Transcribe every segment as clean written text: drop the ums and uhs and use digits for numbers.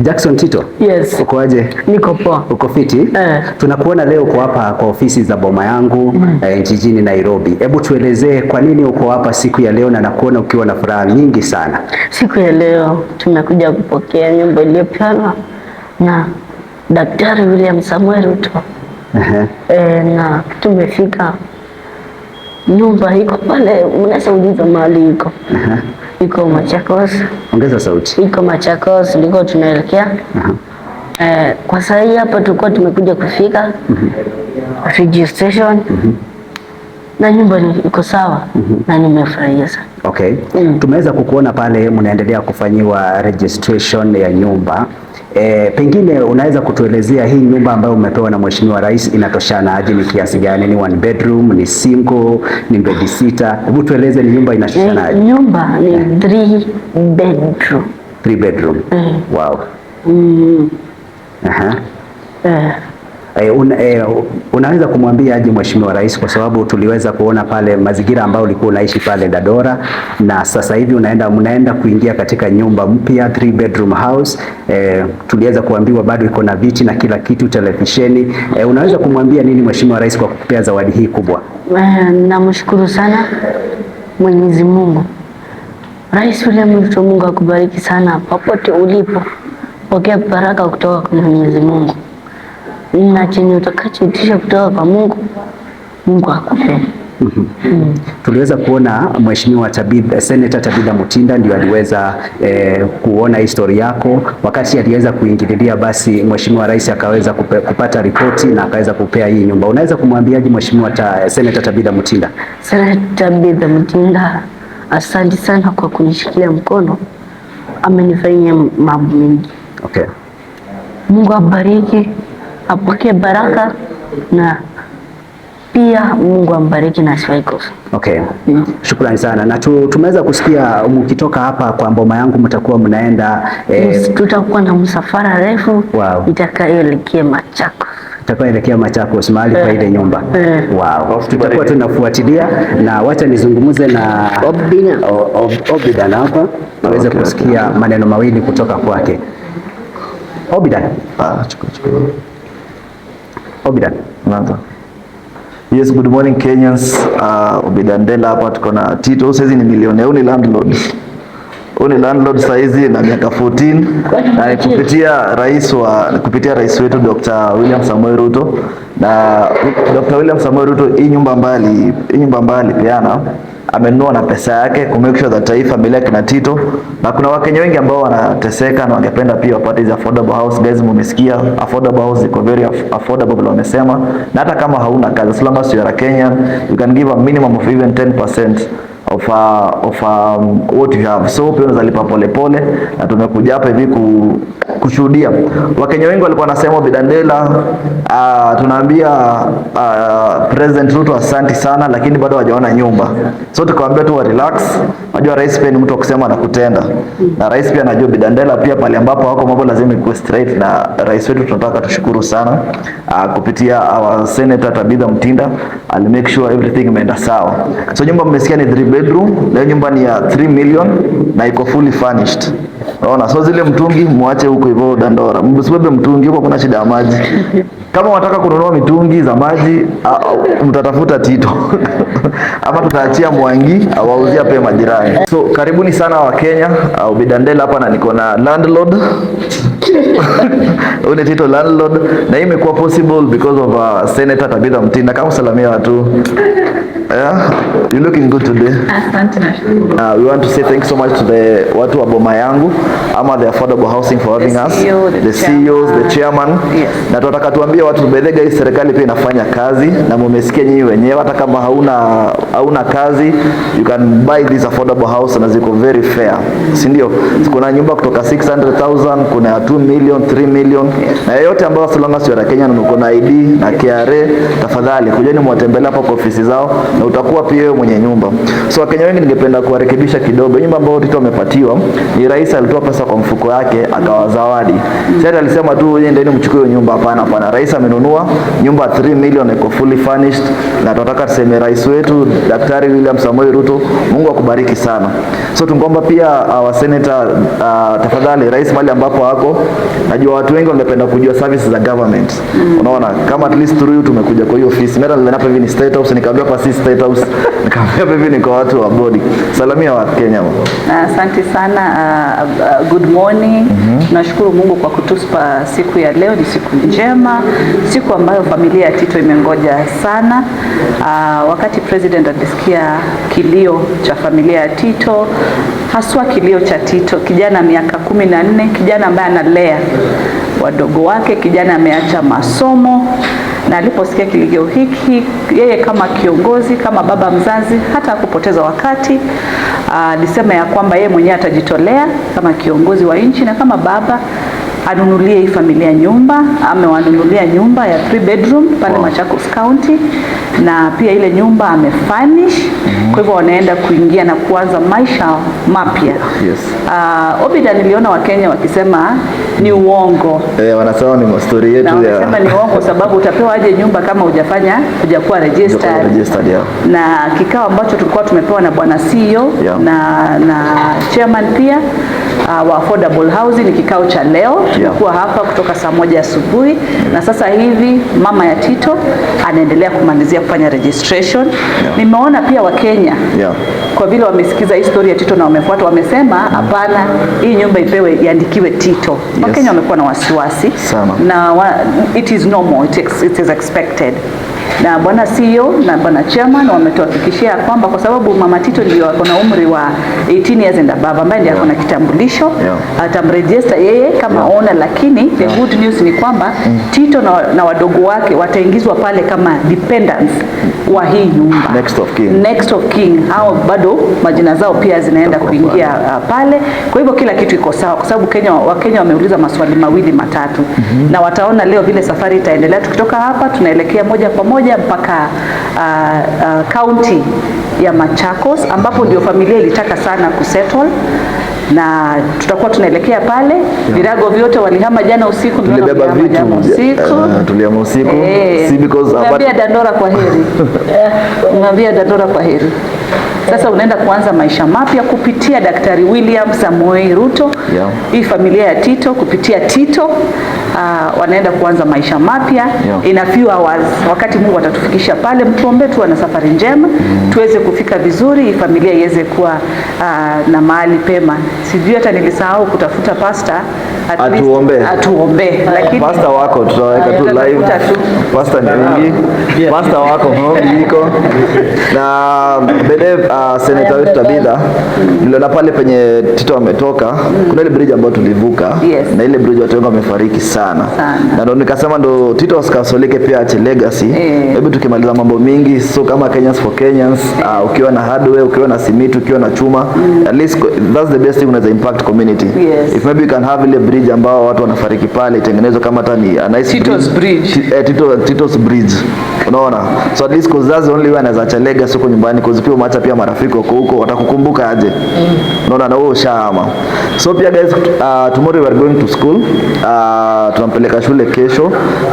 Jackson Tito. Yes. Uko aje? Niko poa. Uko fiti? Tunakuona leo uko hapa kwa ofisi za boma yangu jijini Nairobi. Hebu tuelezee kwa nini uko hapa siku ya leo na nakuona ukiwa na furaha nyingi sana. Siku ya leo tumekuja kupokea nyumba iliyopeanwa na Daktari William Samoei Ruto. Na tumefika, nyumba iko pale, mnaweza uliza mahali iko. Iko Machakos. Ongeza sauti. Iko Machakos, ndiko tunaelekea. Kwa sasa hii hapa tulikuwa tumekuja kufika registration. Na nyumba iko sawa na nimefurahia sana. Okay. Tumeweza kukuona pale mnaendelea kufanyiwa registration ya nyumba. Pengine unaweza kutuelezea hii nyumba ambayo umepewa na Mheshimiwa Rais inatoshana aje, ni kiasi gani? Ni one bedroom, ni single, ni bed sitter? Hebu tueleze ni nyumba inatoshana aje. Nyumba ni 3 bedroom. 3 bedroom. Wow. Unaweza kumwambia aje Mheshimiwa Rais, kwa sababu tuliweza kuona pale mazingira ambayo ulikuwa unaishi pale Dadora, na sasa hivi mnaenda kuingia katika nyumba mpya 3 bedroom house. Tuliweza kuambiwa bado iko na viti na kila kitu, televisheni. Unaweza kumwambia nini Mheshimiwa Rais kwa kupea zawadi hii kubwa? Namshukuru sana Mwenyezi Mungu. Rais William Ruto, Mungu akubariki sana popote ulipo. Pokea baraka kutoka kwa Mwenyezi Mungu. Na chenye utakachoitisha kutoka kwa Mungu, Mungu akupe. Tuliweza kuona Mheshimiwa Senator Tabitha Mutinda ndio aliweza kuona historia yako. Wakati aliweza kuingililia, basi Mheshimiwa Rais akaweza kupata ripoti na akaweza kupea hii nyumba. Unaweza kumwambiaje Mheshimiwa Senator Tabitha Mutinda? Senator Tabitha Mutinda, asante sana kwa kunishikilia mkono. Amenifanyia mambo mengi. Okay. Mungu abariki, apokee baraka, na pia Mungu ambariki na sifaikosa. Okay. Shukrani sana. Na tumeweza kusikia mkitoka hapa kwa boma yangu mtakuwa mnaenda tutakuwa na msafara refu. Wow. Itakayoelekea Machakos. Itakayoelekea Machakos mahali kwa ile nyumba. Wow. Tutakuwa tunafuatilia, na wacha nizungumze na Obidan hapa aweze kusikia maneno mawili kutoka kwake. Obidan. Obidan. Yes, good morning Kenyans. Obidan Dela hapa, tuko na Tito. Saizi ni millionaire, huyu ni landlord. Huyu ni landlord saizi na miaka 14, na kupitia rais wetu Dr. William Samoei Ruto. Na Dr. William Samoei Ruto, hii nyumba mbali peana amenunua na pesa yake ku make sure that taifa familia kina Tito, na kuna Wakenya wengi ambao wanateseka na wangependa pia wapate hizo affordable house. Guys, mmesikia affordable house iko very affordable vile wamesema, na hata kama hauna kazi, as long as you are a Kenyan, you can give a minimum of even 10% of what you have. So pia unaweza lipa pole pole, na tumekuja hapa hivi kushuhudia. Wakenya wengi walikuwa wanasema Bidandela, tunaambia President Ruto asante sana, lakini bado hawajaona nyumba. So tukamwambia tu relax. Unajua rais pia ni mtu wa kusema na kutenda. Na rais pia anajua Bidandela pia pale ambapo wako mambo lazima ikuwe straight, na rais wetu tunataka tushukuru sana kupitia our Senator Tabitha Mutinda, I'll make sure everything imeenda sawa. So nyumba mmesikia ni 3 bedroom, na nyumba ni ya 3 million na iko fully furnished. Unaona, so zile mtungi muache huko hivyo Dandora. Msibebe mtungi huko, kuna shida ya maji. Kama unataka kununua mitungi za maji, mtatafuta Tito. Ama tutaachia Mwangi awauzia pia majirani. So karibuni sana wa Kenya. Bidandela hapa, na niko na landlord. Ule Tito landlord, na hii imekuwa possible because of Senator Tabitha Mutinda. Kama salamia watu. You're looking good today. Asante na shukuru. We want to say thanks so much to the watu wa boma yangu ama the affordable housing for having us, the CEOs, the chairman. Yes. Na tunataka tuambie watu bedhega, hii serikali pia inafanya kazi, na mmesikia nyinyi wenyewe, hata kama hauna kazi, you can buy this affordable house, na ziko very fair, si ndio? Kuna nyumba kutoka 600,000, kuna 2 million, 3 million. Na yote ambao as long as you are Kenya na uko na ID na KRA, tafadhali kujeni mwatembelea hapo kwa ofisi zao, na utakuwa pia wewe mwenye nyumba. So Wakenya wengi ningependa kuwarekebisha kidogo. Nyumba ambayo Tito amepatiwa ni rais alitoa pesa kwa mfuko yake akawazawadi. Sasa alisema tu yeye ndio mchukue nyumba. Hapana. Rais amenunua nyumba 3 million, iko fully furnished, na tunataka tuseme rais wetu Daktari William Samoei Ruto, Mungu akubariki sana. So tungomba pia wa senator, tafadhali rais mali ambapo wako najua watu wengi wangependa kujua services za government. Unaona, kama at least through you tumekuja kwa hiyo ofisi. Mera nilipata hivi ni State House, nikaambia hapa si State House, nikaambia hivi ni kwa watu wa body. Salamia wa Kenya. Asante sana. Good morning. Nashukuru Mungu kwa kutupa siku ya leo. Ni siku njema, siku ambayo familia ya Tito imengoja sana. Wakati president alisikia kilio cha familia ya Tito, haswa kilio cha Tito, kijana miaka 14, kijana ambaye analea wadogo wake, kijana ameacha masomo, na aliposikia kilio hiki, yeye kama kiongozi, kama baba mzazi, hata hakupoteza wakati. Alisema ya kwamba yeye mwenyewe atajitolea kama kiongozi wa nchi na kama baba anunulie hii familia nyumba. Amewanunulia nyumba ya 3 bedroom pale Machakos County, na pia ile nyumba amefurnish. Kwa hivyo wanaenda kuingia na kuanza maisha mapya. Yes. Obida, niliona Wakenya wakisema ni uongo. Wanasema ni story yetu ya. Wanasema ni uongo sababu utapewa aje nyumba kama hujakuwa registered. Yeah. Na kikao ambacho tulikuwa tumepewa na bwana CEO na chairman pia wa affordable housing, ni kikao cha leo. Tumekuwa hapa kutoka saa 1 asubuhi na sasa hivi mama ya Tito anaendelea kumalizia kufanya registration. Nimeona pia Wakenya kwa vile wamesikiza historia ya Tito na wamefuata, wamesema hapana, hii nyumba ipewe iandikiwe Tito. Wakenya wamekuwa na wasiwasi na it is normal, it is expected. Na bwana CEO na bwana chairman wametuhakikishia kwamba kwa sababu mama Tito ndio ako na umri wa 18 years and above, ambaye ndiye ako na kitambulisho, atamregister yeye kama owner, lakini the good news ni kwamba Tito na wadogo wake wataingizwa pale kama dependents wa hii nyumba. Next of kin. Hao bado majina zao pia zinaenda kuingia pale. Kwa hivyo kila kitu iko sawa kwa sababu Wakenya wameuliza maswali mawili matatu. Na wataona leo vile safari itaendelea. Tukitoka hapa tunaelekea moja kwa moja mpaka county ya Machakos ambapo ndio familia ilitaka sana kusettle, na tutakuwa tunaelekea pale. Virago vyote walihama jana usiku, tulibeba vitu tuliama usiku, si because Mwambia Dandora kwa heri. Mwambia Dandora kwa heri. Sasa unaenda kuanza maisha mapya kupitia Daktari William Samoei Ruto. Hii familia ya Tito kupitia Tito wanaenda kuanza maisha mapya in a few hours. Wakati Mungu atatufikisha pale, mtuombe tu na safari njema tuweze kufika vizuri, hii familia iweze kuwa na mahali pema. Sijui hata nilisahau kutafuta pastor atuombe, lakini pastor wako tutaweka tu live. Pastor ni pastor wako iko na bede senator wetu Tabitha. Niliona pale penye Tito ametoka kuna ile bridge ambayo tulivuka, na ile bridge watu wengi wamefariki sana. Na ndo nikasema ndo Tito asikasoleke pia ache legacy. Hebu tukimaliza mambo mingi, so kama Kenyans for Kenyans, ukiwa na hardware, ukiwa na simiti, ukiwa na chuma, at least that's the best thing unaweza impact community. If maybe you can have ile bridge ambao watu wanafariki pale itengenezwe kama hata ni a nice Tito's bridge. Unaona? So at least cause that's the only way anaweza acha legacy huko nyumbani, cause pia umeacha pia marafiki wako huko, watakukumbuka aje. Unaona, na wewe shama. So pia guys, tomorrow we are going to school. Tunampeleka shule kesho,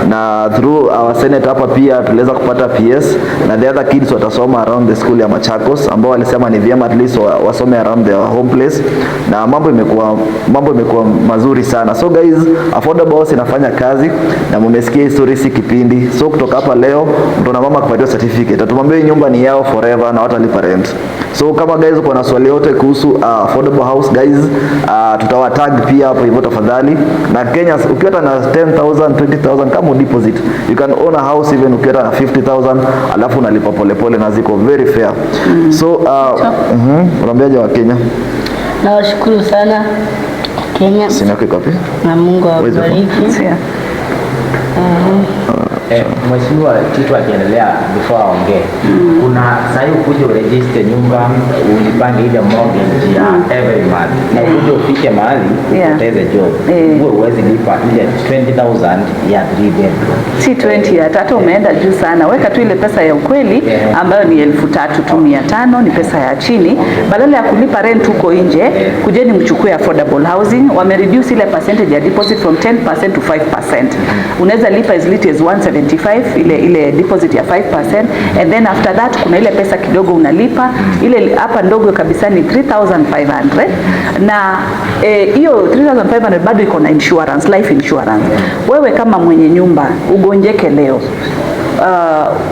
na through our senator hapa pia tuliweza kupata PS, na the other kids watasoma around the school ya Machakos ambao walisema ni vyema at least wasome around their home place, na mambo imekuwa mazuri sana. So guys, affordable house inafanya kazi na mmesikia history si kipindi. So kutoka hapa leo mtu na mama kupatiwa certificate, atumwambie nyumba ni yao forever na watalipa rent. So kama guys uko na swali yote kuhusu affordable house guys, tutawatag pia hapo hivyo tafadhali. Na Kenya ukiwa na 10,000 20,000 kama deposit, you can own a house even ukiwa na 50,000 alafu unalipa polepole na ziko very fair. So unaambiaje wa Kenya? Nawashukuru sana Kenya. Sina kikopi. Na Mungu awabariki. Mheshimiwa Tito akiendelea before aongee, kuna sasa ukuje uregister nyumba, ulipange ile mortgage ya every month, na ukuje ufike mahali utaweze job, wewe uweze lipa ile 20,000 ya 3 bedroom, si 20 ya tatu. Umeenda juu sana. Weka tu ile pesa ya ukweli ambayo ni 3,500 ni pesa ya chini. Badala ya kulipa rent huko nje, kujeni mchukue affordable housing. Wame reduce ile percentage ya deposit from 10% to 5%. Unaweza lipa as little as 170 75, ile deposit ya 5%, and then after that kuna ile pesa kidogo unalipa, ile hapa ndogo kabisa ni 3,500, na hiyo 3,500 bado iko na insurance, life insurance. Wewe kama mwenye nyumba ugonjeke leo,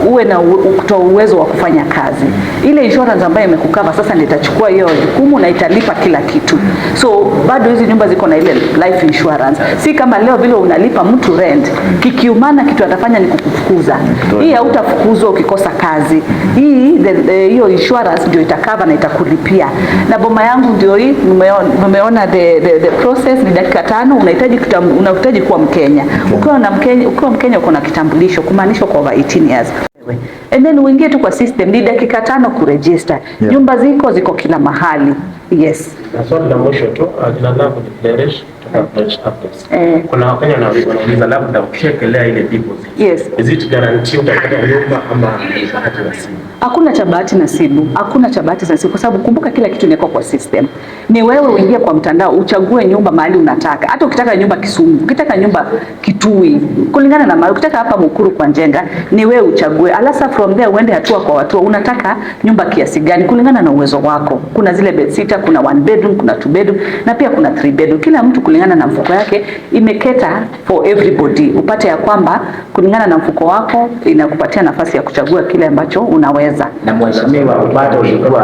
uwe na uwezo wa kufanya kazi, ile insurance ambayo imekukava sasa nitachukua hiyo jukumu na italipa kila kitu. So bado hizi nyumba ziko na ile life insurance, si kama leo vile unalipa mtu rent, kikiumana kitu atafanya ni kukufukuza. Hii hautafukuzwa ukikosa kazi, hii hiyo insurance ndio itakava na itakulipia. Na boma yangu ndio hii, umeona the process ni dakika 5. Unahitaji kuwa Mkenya. Ukiwa Mkenya uko na kitambulisho, kumaanisha kwa over 18 years. And then uingie tu kwa system, ni dakika 5 kuregister. Nyumba ziko kila mahali. Yes. Na swali la mwisho tu, tunataka kudeclaration kuna Wakenya wanauliza labda ukishakelea ile deposit. Yes. Is it guarantee utapata nyumba ama bahati nasibu? Hakuna cha bahati nasibu. Hakuna cha bahati nasibu kwa sababu kumbuka kila kitu niko kwa system. Ni wewe uingie kwa mtandao uchague nyumba mahali unataka. Hata ukitaka nyumba Kisumu, ukitaka nyumba Kitui, kulingana na mahali, ukitaka hapa Mukuru kwa Njenga, ni wewe uchague. Alasa from there uende hatua kwa hatua. Unataka nyumba kiasi gani kulingana na uwezo wako. Kuna zile bed sitter, kuna 1 bedroom, kuna 2 bedroom na pia kuna 3 bedroom. Kila mtu kulingana na mfuko yake imeketa for everybody. Upate ya kwamba kulingana na mfuko wako inakupatia nafasi ya kuchagua kile ambacho unaweza. Na mheshimiwa upate ulikuwa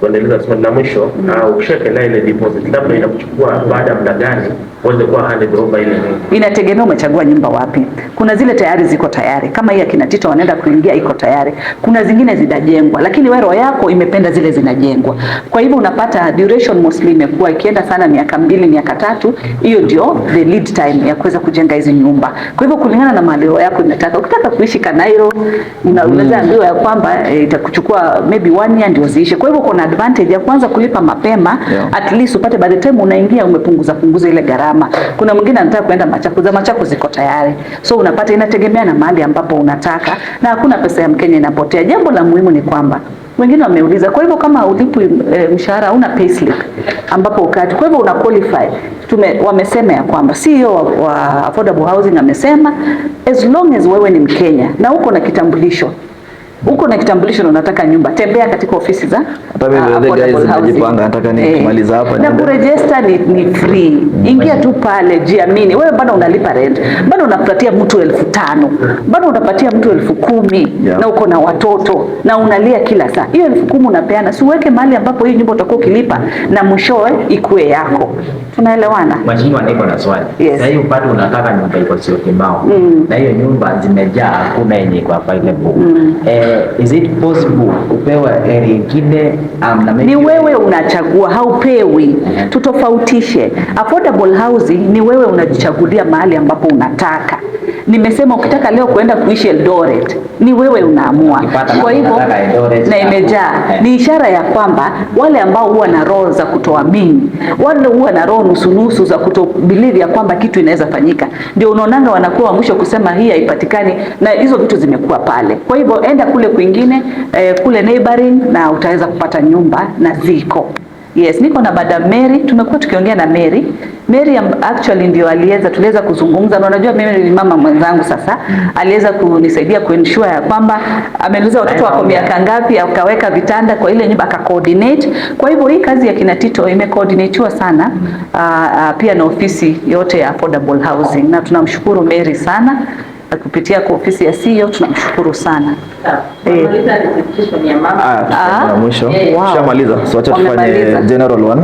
kuendeleza swali la mwisho, ukishakelea ile deposit labda inakuchukua baada ya muda gani uweze kuwa handed over ile nyumba? Inategemea umechagua nyumba wapi. Kuna zile tayari ziko tayari, kama hii akina Tito wanaenda kuingia iko tayari. Kuna zingine zinajengwa, lakini wewe roho yako imependa zile zinajengwa. Kwa hivyo unapata duration mostly imekuwa ikienda sana miaka 2, miaka 3. Hiyo ndio the lead time ya kuweza kujenga hizi nyumba. Kwa hivyo kulingana na mali yako inataka. Ukitaka kuishi Kanairo, unaweza ambiwa ya kwamba itakuchukua maybe 1 year ndio ziishe. Kwa hivyo kuna advantage ya kwanza kulipa mapema, at least upate by the time unaingia umepunguza ile gharama. Kuna mwingine anataka kwenda Machakos ziko tayari. So unapata inategemea na mahali ambapo unataka na hakuna pesa ya Mkenya inapotea. Jambo la muhimu ni kwamba wengine wameuliza, kwa hivyo kama ulipo mshahara una payslip ambapo ukati, kwa hivyo una qualify. Wamesema ya kwamba CEO wa affordable housing amesema as long as wewe ni Mkenya na uko na kitambulisho, na unataka nyumba, tembea katika ofisi za affordable housing. Nataka nikimaliza hapa na kuregister ni free. Ingia tu pale, jiamini. Wewe bado unalipa rent, bado unapatia mtu 5,000, bado unapatia mtu 10,000 na uko na watoto na unalia kila saa. Hiyo 10,000 unapeana, si uweke mahali ambapo hii nyumba utakuwa ukilipa na mwishowe ikue yako. Tunaelewana? Mheshimiwa, niko na swali. Sasa hiyo bado unataka nyumba iko sio kibao. Na hiyo nyumba zimejaa, hakuna yenye iko available. Is it possible upewe nyingine? Ni wewe unachagua, haupewi. Tutofautishe. Affordable housing ni wewe unajichagulia mahali ambapo unataka. Nimesema ukitaka leo kuenda kuishi Eldoret, ni wewe unaamua. Kwa hivyo na imejaa, ni ishara ya kwamba wale ambao huwa na roho za kutoamini, wale huwa na roho nusu za kutobelieve ya kwamba kitu inaweza fanyika, ndio unaonanga wanakuwa mwisho kusema hii haipatikani, na hizo vitu zimekuwa pale. Kwa hivyo enda kule kwingine, kule neighboring, na utaweza kupata nyumba na ziko. Yes, niko na Madam Mary, tumekuwa tukiongea na Mary. Mary actually ndio tuliweza kuzungumza, na unajua mimi ni mama mwenzangu sasa, aliweza kunisaidia kuensure ya kwamba ameuliza watoto wako miaka ngapi, akaweka vitanda kwa ile nyumba, coordinate. Kwa hivyo hii kazi ya kina Tito imecoordinatiwa sana pia na ofisi yote ya affordable housing, na tunamshukuru Mary sana kupitia kwa ofisi ya CEO, tunamshukuru sana. Mwisho. Shamaliza. So acha tufanye general one.